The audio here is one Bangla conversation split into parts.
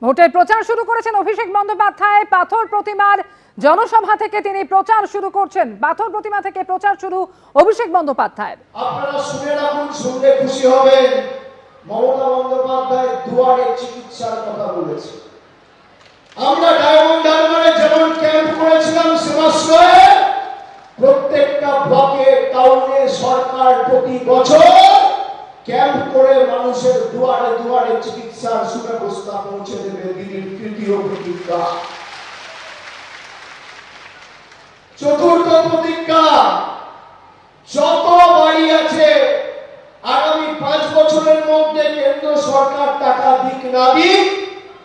ভোটের প্রচার শুরু করেছেন অভিষেক বন্দ্যোপাধ্যায়। পাথর প্রতিমার জনসভা থেকে তিনি প্রচার শুরু করছেন। পাথর প্রতিমা থেকে প্রচার শুরু অভিষেক বন্দ্যোপাধ্যায়ের। আপনারা শুনে রাখুন, শুনলে খুশি হবেন। মমতা বন্দ্যোপাধ্যায় দুয়ারে চিকিৎসার কথা বলেছে। আমরা ডায়মন্ড হারবারে যেমন ক্যাম্প করেছিলাম সেবাশ্রয়ে, প্রত্যেকটা ব্লকে টাউনে সরকার প্রতি বছর ক্যাম্প করে মানুষের দুয়ারে দুয়ারে চিকিৎসার সুব্যবস্থা পৌঁছে দেবে। দিদির তৃতীয় প্রতিজ্ঞা। চতুর্থ প্রতিজ্ঞা, যত বাড়ি আছে আগামী 5 বছরের মধ্যে কেন্দ্র সরকার টাকা দিক না দিক,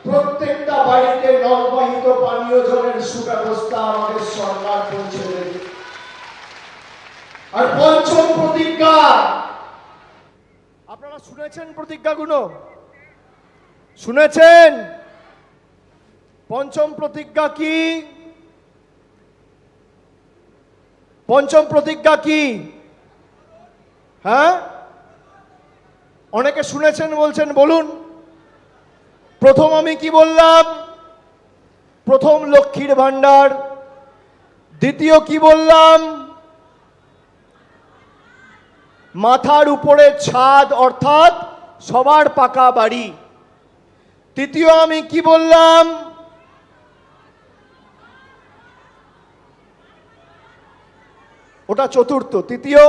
প্রত্যেকটা বাড়িতে নলবাহিত পানীয় জলের সুব্যবস্থা আমাদের সরকার পৌঁছে দেবে। আর পঞ্চম প্রতিজ্ঞা, আপনারা শুনেছেন প্রতিজ্ঞাগুলো? শুনেছেন? পঞ্চম প্রতিজ্ঞা কি? পঞ্চম প্রতিজ্ঞা কি? হ্যাঁ, অনেকে শুনেছেন বলছেন, বলুন। প্রথম আমি কি বললাম? প্রথম লক্ষ্মীর ভান্ডার। দ্বিতীয় কি বললাম? মাথার উপরে ছাদ, অর্থাৎ সবার পাকা বাড়ি। তৃতীয় আমি কি বললাম? ওটা চতুর্থ। তৃতীয়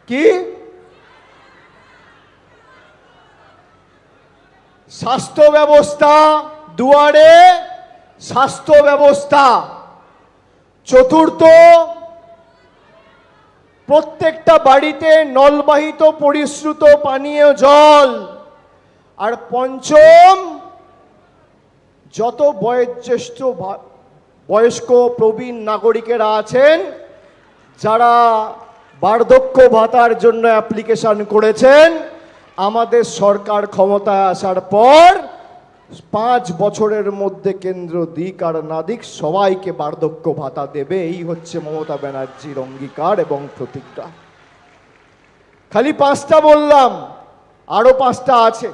কি? স্বাস্থ্য ব্যবস্থা। দুয়ারে স্বাস্থ্য ব্যবস্থা। চতুর্থ, প্রত্যেকটা বাড়িতে নলবাহিত পরিশ্রুত পানীয় জল। আর পঞ্চম, যত বয়স্ক প্রবীণ নাগরিকেরা আছেন যারা বার্ধক্য ভাতার জন্য অ্যাপ্লিকেশন করেছেন, আমাদের সরকার ক্ষমতায় আসার পর 5 বছরের মধ্যে কেন্দ্র দিক আর না দিক সবাইকে বার্ধক্য ভাতা দেবে। এই হচ্ছে মমতা ব্যানার্জির অঙ্গীকার এবং প্রতিজ্ঞা। খালি 5টা বললাম, আরো 5টা আছে।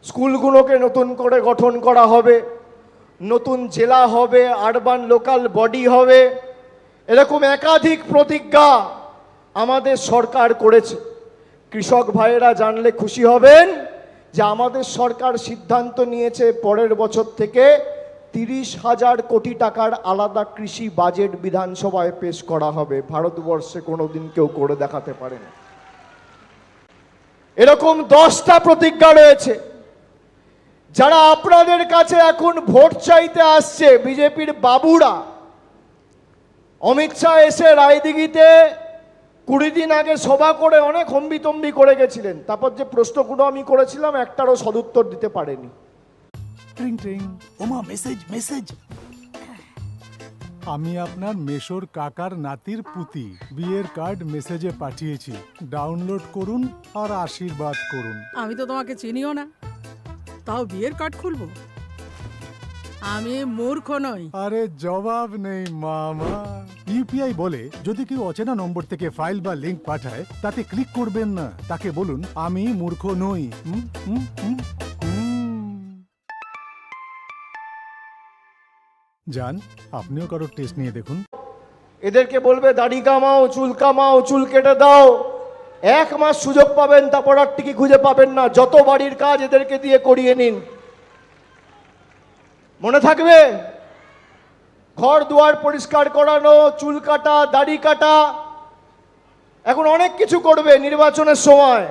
স্কুলগুলোকে নতুন করে গঠন করা হবে, নতুন জেলা হবে, আরবান লোকাল বডি হবে। এরকম একাধিক প্রতিজ্ঞা আমাদের সরকার করেছে। কৃষক ভাইয়েরা জানলে খুশি হবেন যে আমাদের সরকার সিদ্ধান্ত নিয়েছে পরের বছর থেকে 30,000 কোটি টাকার আলাদা কৃষি বাজেট বিধানসভায় পেশ করা হবে। ভারতবর্ষে কোনোদিন কেউ করে দেখাতে পারেনি। এরকম 10টা প্রতিজ্ঞা রয়েছে। যারা আপনাদের কাছে এখন ভোট চাইতে আসছে, বিজেপির বাবুরা, অমিত শাহ এসে রায়দিঘিতে 20 দিন আগে সভা করে অনেক হম্বিতম্বি করে গেছিলেন। তারপর যে প্রশ্নগুলো আমি করেছিলাম একটারও সদুত্তর দিতে পারেনি। ট্রিং ট্রিং, ওমা মেসেজ মেসেজ। আমি আপনার মেশোর কাকার নাতির পুতি, বিয়ের কার্ড মেসেজে পাঠিয়েছি। ডাউনলোড করুন আর আশীর্বাদ করুন। আমি তো তোমাকে চিনিও না, তাও বিয়ের কার্ড খুলবো? আমি মূর্খ নই। আরে জবাব নেই মামা। ইউপিআই বলে যদি কেউ অচেনা নম্বর থেকে ফাইল বা লিংক পাঠায় তাতে ক্লিক করবেন না, তাকে বলুন আমি মূর্খ নই। যান, আপনিও কারোর টেস্ট নিয়ে দেখুন। এদেরকে বলবে দাড়ি কামাও, চুল কামাও, চুল কেটে দাও। 1 মাস সুযোগ পাবেন, তারপর আর টিকি খুঁজে পাবেন না। যত বাড়ির কাজ এদেরকে দিয়ে করিয়ে নিন। মনে থাকবে? ঘর দুয়ার পরিষ্কার করানো, চুল কাটা, দাড়ি কাটা, এখন অনেক কিছু করবে নির্বাচনের সময়।